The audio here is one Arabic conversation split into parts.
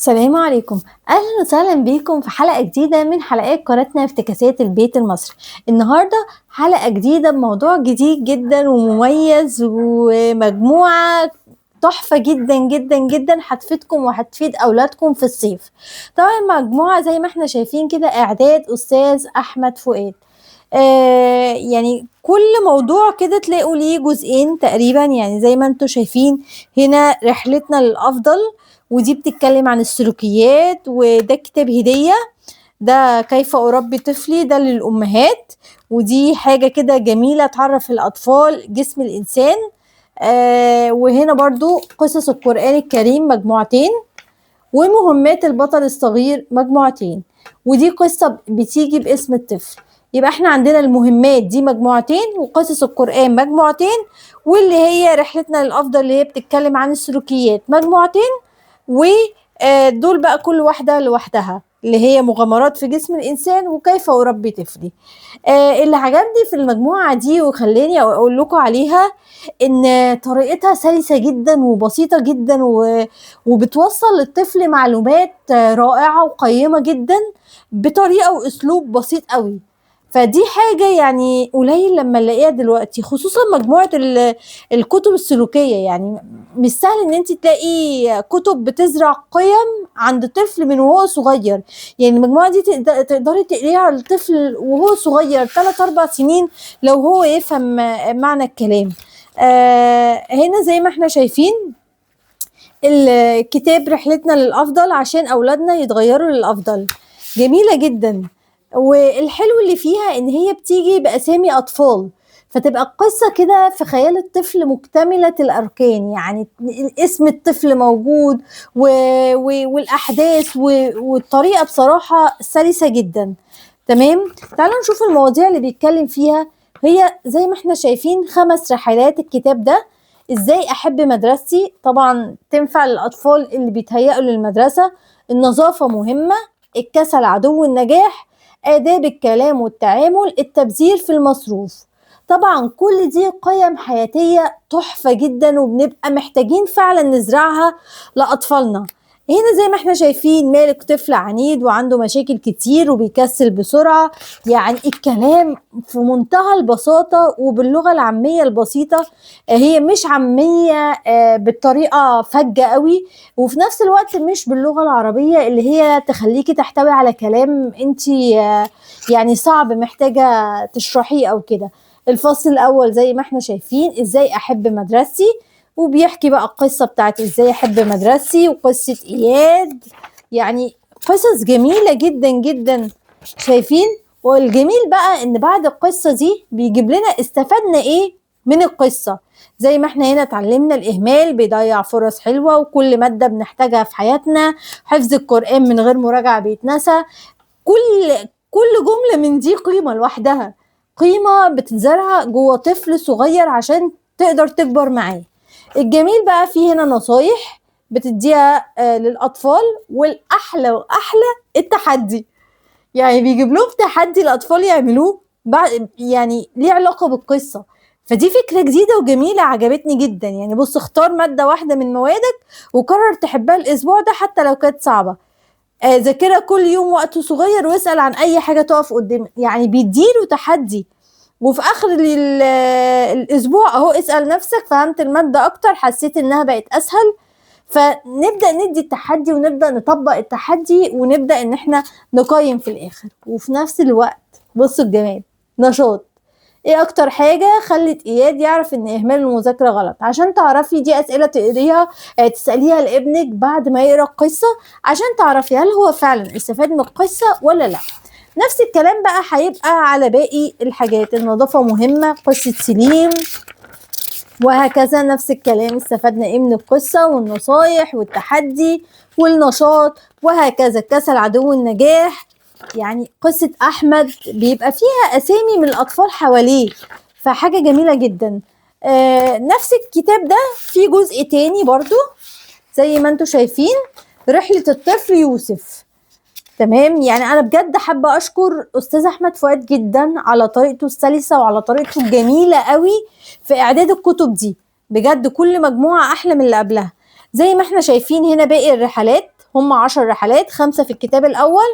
السلام عليكم. اهلا وسهلا بيكم في حلقه جديده من حلقات قناتنا افتكاسات البيت المصري. النهارده حلقه جديده بموضوع جديد جدا ومميز ومجموعه تحفه جدا جدا جدا هتفيدكم وهتفيد اولادكم في الصيف. طبعا مجموعه زي ما احنا شايفين كده اعداد استاذ احمد فؤاد. يعني كل موضوع كده تلاقوا ليه جزئين تقريبا، يعني زي ما انتم شايفين هنا رحلتنا للأفضل، ودي بتتكلم عن السلوكيات، وده كتاب هدية، ده كيف أربي طفلي، ده للأمهات، ودي حاجة كده جميلة تعرف الأطفال جسم الإنسان. وهنا برضو قصص القرآن الكريم مجموعتين، ومهمات البطل الصغير مجموعتين، ودي قصة بتيجي باسم الطفل. يبقى احنا عندنا المهمات دي مجموعتين، وقصص القرآن مجموعتين، واللي هي رحلتنا للأفضل اللي هي بتتكلم عن السلوكيات مجموعتين، ودول بقى كل واحدة لوحدها اللي هي مغامرات في جسم الإنسان وكيف أربي طفلي. اللي عجبني في المجموعة دي وخلاني أقول لكم عليها إن طريقتها سلسة جدا وبسيطة جدا، وبتوصل للطفل معلومات رائعة وقيمة جدا بطريقة وأسلوب بسيط قوي. فدي حاجة يعني قليل لما نلاقيها دلوقتي، خصوصا مجموعة الكتب السلوكية. يعني مش سهل ان انت تلاقي كتب بتزرع قيم عند طفل من وهو صغير. يعني المجموعة دي تقدري تقريها للطفل وهو صغير 3-4 سنين لو هو يفهم معنى الكلام. هنا زي ما احنا شايفين الكتاب رحلتنا للأفضل عشان أولادنا يتغيروا للأفضل، جميلة جدا. والحلو اللي فيها إن هي بتيجي بأسامي أطفال، فتبقى القصة كده في خيال الطفل مكتملة الأركان، يعني اسم الطفل موجود والأحداث والطريقة بصراحة سلسة جدا. تمام، تعالوا نشوف المواضيع اللي بيتكلم فيها. هي زي ما احنا شايفين 5 رحلات الكتاب ده. ازاي احب مدرستي، طبعا تنفع للاطفال اللي بيتهيأوا للمدرسة. النظافة مهمة، الكسل عدو النجاح، آداب الكلام والتعامل، التبذير في المصروف. طبعا كل دي قيم حياتية تحفة جدا، وبنبقى محتاجين فعلا نزرعها لأطفالنا. هنا زي ما احنا شايفين مالك طفل عنيد وعنده مشاكل كتير وبيكسل بسرعة. يعني الكلام في منتهى البساطة وباللغة العامية البسيطة، هي مش عامية بالطريقة فجة قوي، وفي نفس الوقت مش باللغة العربية اللي هي تخليكي تحتوي على كلام انتي يعني صعب محتاجة تشرحيه او كده. الفصل الاول زي ما احنا شايفين ازاي احب مدرستي، وبيحكي بقى القصة بتاعت ازاي احب مدرستي وقصة اياد. يعني قصص جميلة جدا جدا شايفين. والجميل بقى ان بعد القصة دي بيجيب لنا استفدنا ايه من القصة. زي ما احنا هنا اتعلمنا الاهمال بيضيع فرص حلوة، وكل مادة بنحتاجها في حياتنا، حفظ القرآن من غير مراجعة بيتنسى. كل جملة من دي قيمة لوحدها، قيمة بتتزرع جوه طفل صغير عشان تقدر تكبر معاه. الجميل بقى فيه هنا نصايح بتديها للأطفال، والأحلى وأحلى التحدي. يعني بيجيب لهم تحدي الأطفال يعملوه بعد، يعني ليه علاقة بالقصة. فدي فكرة جديدة وجميلة عجبتني جدا. يعني بص، اختار مادة واحدة من موادك وقرر تحبها الأسبوع ده حتى لو كانت صعبة. ذاكرها كل يوم وقت صغير، واسأل عن أي حاجة تقف قدام. يعني بيديله تحدي، وفي آخر الأسبوع أهو اسأل نفسك فهمت المادة أكتر، حسيت إنها بقت أسهل. فنبدأ ندي التحدي ونبدأ نطبق التحدي ونبدأ إن احنا نقيم في الآخر، وفي نفس الوقت بصوا الجمال، نشاط. ايه اكتر حاجة خلت اياد يعرف ان اهمال المذاكرة غلط؟ عشان تعرفي دي اسئلة تقريها تسأليها لابنك بعد ما يقرأ القصة، عشان تعرفي هل هو فعلا استفاد من القصة ولا لا. نفس الكلام بقى هيبقى على باقي الحاجات. النظافة مهمة، قصة سليم، وهكذا نفس الكلام. استفدنا ايه من القصة، والنصايح والتحدي والنشاط، وهكذا كسل عدو النجاح. يعني قصة أحمد بيبقى فيها أسامي من الأطفال حواليه، فحاجة جميلة جدا. نفس الكتاب ده في جزء تاني برضو زي ما انتوا شايفين، رحلة الطفل يوسف. تمام، يعني أنا بجد حابة أشكر أستاذ أحمد فؤاد جدا على طريقته السلسة وعلى طريقته الجميلة قوي في إعداد الكتب دي. بجد كل مجموعة أحلى من اللي قبلها. زي ما احنا شايفين هنا باقي الرحلات هم 10 رحلات، 5 في الكتاب الاول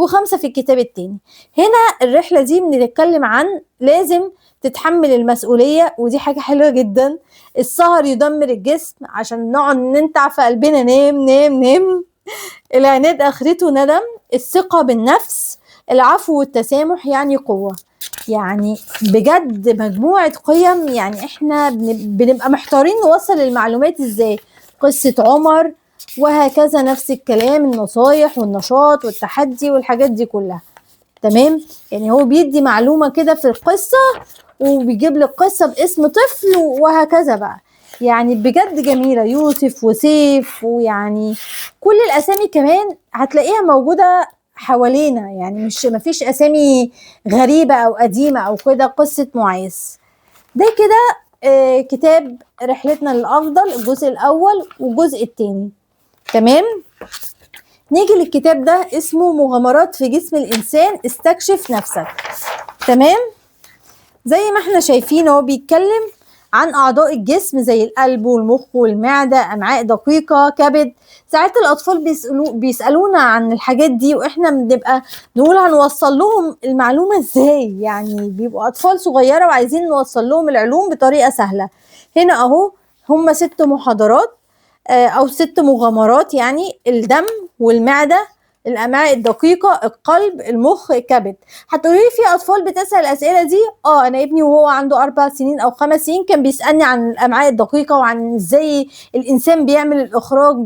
و5 في الكتاب التاني. هنا الرحلة دي بنتكلم عن لازم تتحمل المسؤولية، ودي حاجة حلوة جدا. السهر يدمر الجسم عشان نقعد ننتع في قلبنا نام نام نام. العناد اخرته ندم. الثقة بالنفس. العفو والتسامح يعني قوة. يعني بجد مجموعة قيم، يعني احنا بنبقى محتارين نوصل المعلومات ازاي. قصة عمر وهكذا، نفس الكلام، النصايح والنشاط والتحدي والحاجات دي كلها. تمام. يعني هو بيدي معلومة كده في القصة وبيجيب لك قصة باسم طفل وهكذا بقى. يعني بجد جميلة. يوسف وسيف، ويعني كل الأسامي كمان هتلاقيها موجودة حوالينا، يعني مش مفيش أسامي غريبة أو قديمة أو كده. قصة معاذ ده كده كتاب رحلتنا للأفضل، الجزء الأول والجزء التاني. تمام. نيجي للكتاب ده اسمه مغامرات في جسم الإنسان، استكشف نفسك. تمام. زي ما احنا شايفين هو بيتكلم عن أعضاء الجسم زي القلب والمخ والمعدة، أمعاء دقيقة، كبد. ساعات الأطفال بيسألونا عن الحاجات دي، وإحنا بنبقى نقول هنوصل لهم المعلومة إزاي. يعني بيبقوا أطفال صغيرة وعايزين نوصل لهم العلوم بطريقة سهلة. هنا أهو هم 6 محاضرات أو 6 مغامرات، يعني الدم والمعدة، الامعاء الدقيقه، القلب، المخ، الكبد. هتقولي لي في اطفال بتسال الاسئله دي؟ انا ابني وهو عنده 4 سنين او 5 سنين كان بيسالني عن الامعاء الدقيقه وعن ازاي الانسان بيعمل الاخراج.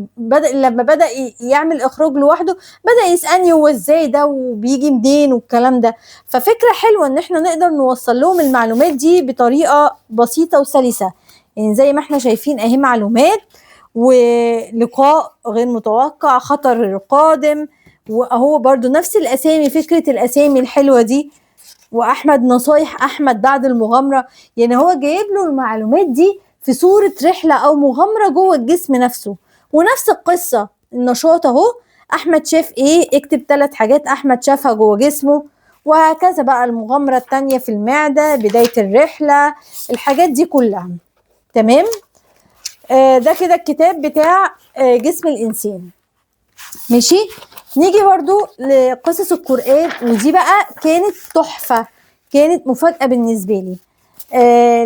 لما بدا يعمل اخراج لوحده بدا يسالني هو ازاي ده وبيجي منين والكلام ده. ففكره حلوه ان احنا نقدر نوصل لهم المعلومات دي بطريقه بسيطه وسلسه. يعني زي ما احنا شايفين اهي معلومات، ولقاء غير متوقع، خطر قادم، واهو برضو نفس الاسامي، فكرة الاسامي الحلوة دي. واحمد نصايح احمد بعد المغامرة. يعني هو جايب له المعلومات دي في صورة رحلة او مغامرة جوه الجسم نفسه. ونفس القصة النشاط اهو، احمد شاف ايه، اكتب 3 حاجات احمد شافها جوه جسمه. وهكذا بقى المغامرة التانية في المعدة، بداية الرحلة، الحاجات دي كلها. تمام. ده كده الكتاب بتاع جسم الإنسان. ماشي. نيجي برضو لقصص القرآن، ودي بقى كانت تحفة، كانت مفاجأة بالنسبة لي.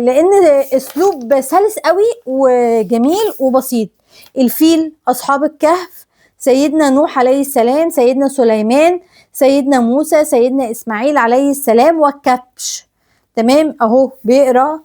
لأن أسلوب سلس قوي وجميل وبسيط. الفيل، أصحاب الكهف، سيدنا نوح عليه السلام، سيدنا سليمان، سيدنا موسى، سيدنا إسماعيل عليه السلام، والكبش. تمام. أهو بيقرأ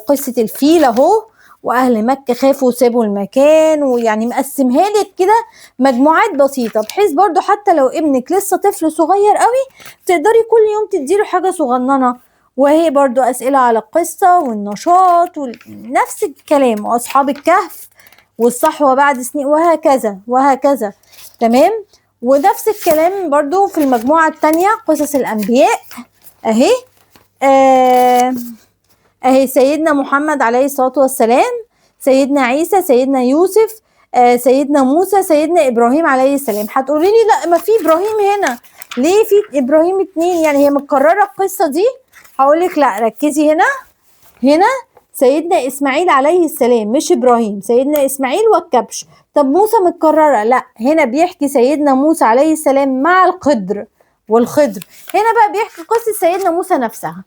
قصة الفيل أهو، واهل مكة خافوا وسابوا المكان. ويعني مقسمها لك كده مجموعات بسيطة، بحيث برضو حتى لو ابنك لسه طفل صغير قوي تقدري كل يوم تديله حاجة صغننة. وهي برضو اسئلة على القصة والنشاط ونفس الكلام، واصحاب الكهف والصحوة بعد سنين، وهكذا وهكذا. تمام. ونفس الكلام برضو في المجموعة التانية، قصص الانبياء اهي. اهي سيدنا محمد عليه الصلاة والسلام، سيدنا عيسى، سيدنا يوسف، سيدنا موسى، سيدنا ابراهيم عليه السلام. هتقولي لي لا ما في ابراهيم هنا، ليه في ابراهيم 2؟ يعني هي متكررة القصة دي؟ هقولك لا، ركزي هنا. هنا سيدنا اسماعيل عليه السلام مش ابراهيم، سيدنا اسماعيل والكبش. طب موسى متكررة؟ لا، هنا بيحكي سيدنا موسى عليه السلام مع الخضر والخضر. هنا بقى بيحكي قصة سيدنا موسى نفسها.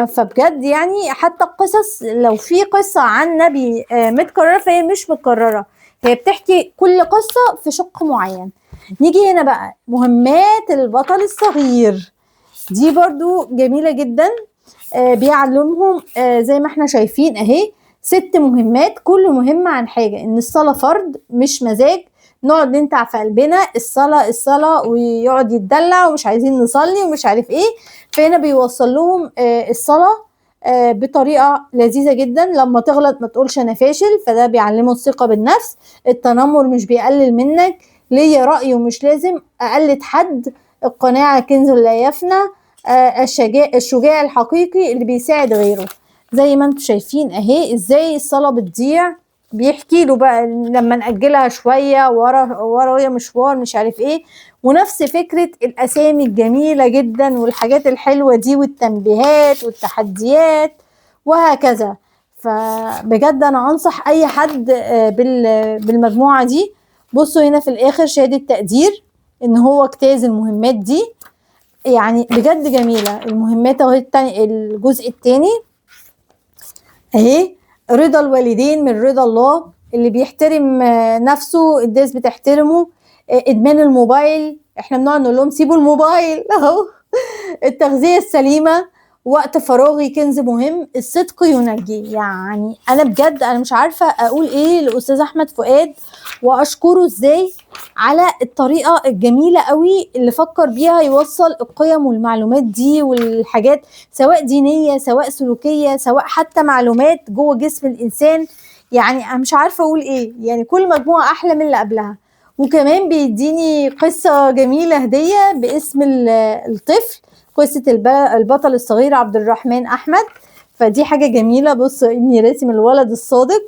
فبجد يعني حتى القصص لو في قصة عن نبي متكررة فهي مش متكررة، هي بتحكي كل قصة في شق معين. نيجي هنا بقى مهمات البطل الصغير، دي برضو جميلة جدا. بيعلمهم زي ما احنا شايفين اهي 6 مهمات، كل مهمة عن حاجة. ان الصلاة فرض مش مزاج، نقعد ننتع في قلبنا الصلاة الصلاة ويقعد يتدلع ومش عايزين نصلي ومش عارف ايه. فهنا بيوصل لهم الصلاة بطريقة لذيذة جدا. لما تغلط ما تقولش انا فاشل، فده بيعلمه الثقة بالنفس. التنمر مش بيقلل منك، ليا رأي ومش لازم اقلد حد. القناعة كنز لا يفنى. الشجاع الحقيقي اللي بيساعد غيره. زي ما انتم شايفين اهي ازاي الصلاة بتضيع. بيحكي له بقى لما نأجلها شوية، ورايا مشوار مش عارف ايه. ونفس فكرة الأسامي الجميلة جدا والحاجات الحلوة دي والتنبيهات والتحديات وهكذا. فبجد أنا أنصح أي حد بالمجموعة دي. بصوا هنا في الاخر شهادة تقدير ان هو اجتاز المهمات دي، يعني بجد جميلة المهمات اهي. الجزء التاني اهي، رضا الوالدين من رضا الله، اللي بيحترم نفسه الناس بتحترمه. ادمان الموبايل، احنا بنقعد نقول لهم سيبوا الموبايل اهو. التغذية السليمة، وقت فراغي كنز مهم، الصدق ينجي. يعني انا بجد انا مش عارفة اقول ايه لاستاذ احمد فؤاد واشكره ازاي على الطريقة الجميلة قوي اللي فكر بيها يوصل القيم والمعلومات دي والحاجات، سواء دينية سواء سلوكية سواء حتى معلومات جوه جسم الانسان. يعني انا مش عارفة اقول ايه، يعني كل مجموعة احلى من اللي قبلها. وكمان بيديني قصة جميلة هدية باسم الطفل، قصة البطل الصغير عبد الرحمن أحمد. فدي حاجة جميلة. بص ابني راسم الولد الصادق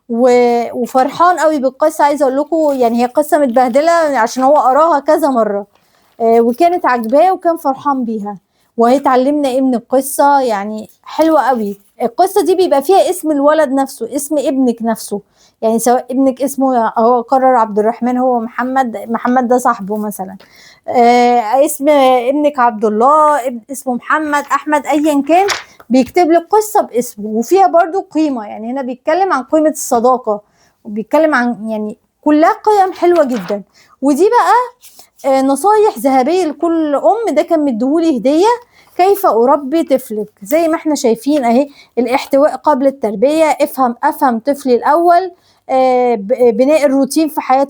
وفرحان قوي بالقصة. عايزة اقول لكم يعني هي قصة متبهدلة عشان هو قراها كذا مرة، وكانت عجباه وكان فرحان بيها. وهيتعلمنا ايه من القصة؟ يعني حلوة قوي القصة دي، بيبقى فيها اسم الولد نفسه، اسم ابنك نفسه. يعني سواء ابنك اسمه هو قرر عبد الرحمن، هو محمد ده صاحبه مثلا، اسم ابنك عبد الله، اسمه محمد احمد، ايا كان بيكتب لك قصة باسمه وفيها برضو قيمة. يعني هنا بيتكلم عن قيمة الصداقة، وبيتكلم عن يعني كلها قيم حلوة جدا. ودي بقى نصايح ذهبية لكل أم، ده كان مديهولي هدية. كيف أربي طفلك؟ زي ما احنا شايفين اهي، الاحتواء قبل التربية، أفهم طفلي الأول، بناء الروتين في حياة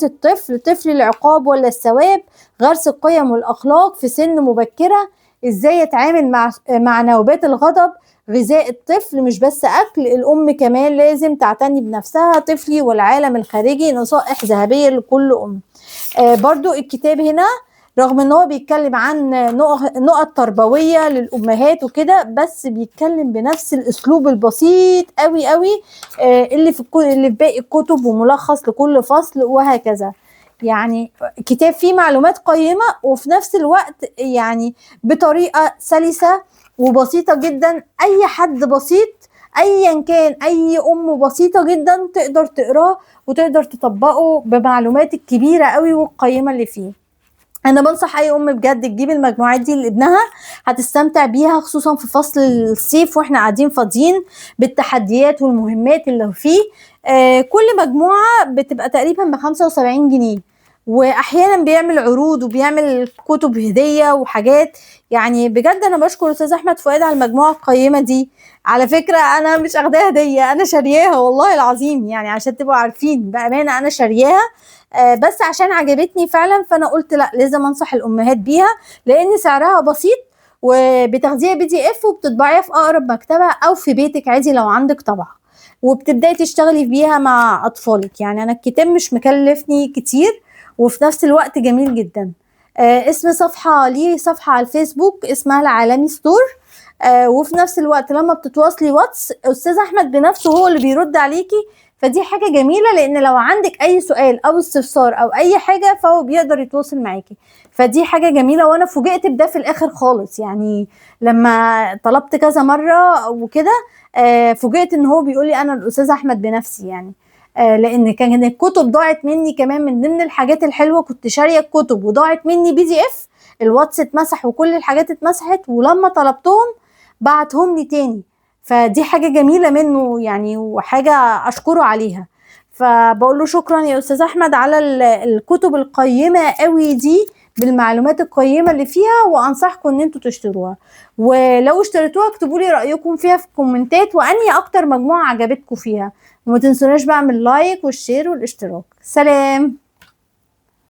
طفل العقاب ولا الثواب، غرس القيم والأخلاق في سن مبكرة، ازاي يتعامل مع نوبات الغضب، غذاء الطفل مش بس أكل، الأم كمان لازم تعتني بنفسها، طفلي والعالم الخارجي. نصائح ذهبية لكل أم. برضو الكتاب هنا رغم ان هو بيتكلم عن نقط تربوية للأمهات وكده، بس بيتكلم بنفس الأسلوب البسيط قوي قوي اللي في باقي الكتب، وملخص لكل فصل وهكذا. يعني كتاب فيه معلومات قيمة وفي نفس الوقت يعني بطريقة سلسة وبسيطة جدا. أي حد بسيط ايا كان، اي ام بسيطة جدا تقدر تقراه وتقدر تطبقه بمعلومات الكبيرة قوي والقيمة اللي فيه. انا بنصح اي ام بجد تجيب المجموعات دي لابنها، هتستمتع بيها خصوصا في فصل الصيف واحنا قاعدين فاضيين بالتحديات والمهمات اللي فيه. كل مجموعة بتبقى تقريبا ب75 جنيه، واحيانا بيعمل عروض وبيعمل كتب هدية وحاجات. يعني بجد انا بشكر استاذ احمد فؤاد على المجموعة القيمة دي. على فكرة انا مش اخداها هدية، انا شارياها والله العظيم، يعني عشان تبقوا عارفين بأمانة انا شارياها. بس عشان عجبتني فعلا فانا قلت لا لازم انصح الامهات بيها، لان سعرها بسيط وبتاخديها PDF وبتطبعيها في اقرب مكتبة او في بيتك عادي لو عندك طبعة، وبتبداي تشتغلي بيها مع اطفالك. يعني انا الكتاب مش مكلفني كتير وفي نفس الوقت جميل جدا. اسم صفحة ليه صفحة على الفيسبوك اسمها العالمي ستور. وفي نفس الوقت لما بتتواصلي واتس استاذ احمد بنفسه هو اللي بيرد عليكي، فدي حاجة جميلة، لان لو عندك اي سؤال او استفسار او اي حاجة فهو بيقدر يتواصل معاكي. فدي حاجة جميلة وانا فوجئت بده في الاخر خالص، يعني لما طلبت كذا مرة وكده فوجئت ان هو بيقول لي انا الاستاذ احمد بنفسي. يعني لان كان الكتب ضاعت مني كمان، من ضمن الحاجات الحلوة كنت شارية الكتب وضاعت مني PDF، الواتس اتمسح وكل الحاجات اتمسحت، ولما طلبتهم بعتهم لي تاني. فدي حاجة جميلة منه يعني، وحاجة أشكره عليها. فبقول له شكرا يا أستاذ أحمد على الكتب القيمة قوي دي بالمعلومات القيمة اللي فيها، وأنصحكم إن انتوا تشتروها. ولو اشتريتوها اكتبوا لي رأيكم فيها في الكومنتات، وأنهي أكتر مجموعة عجبتكم فيها. وما تنسوناش بقى من اللايك والشير والاشتراك. سلام.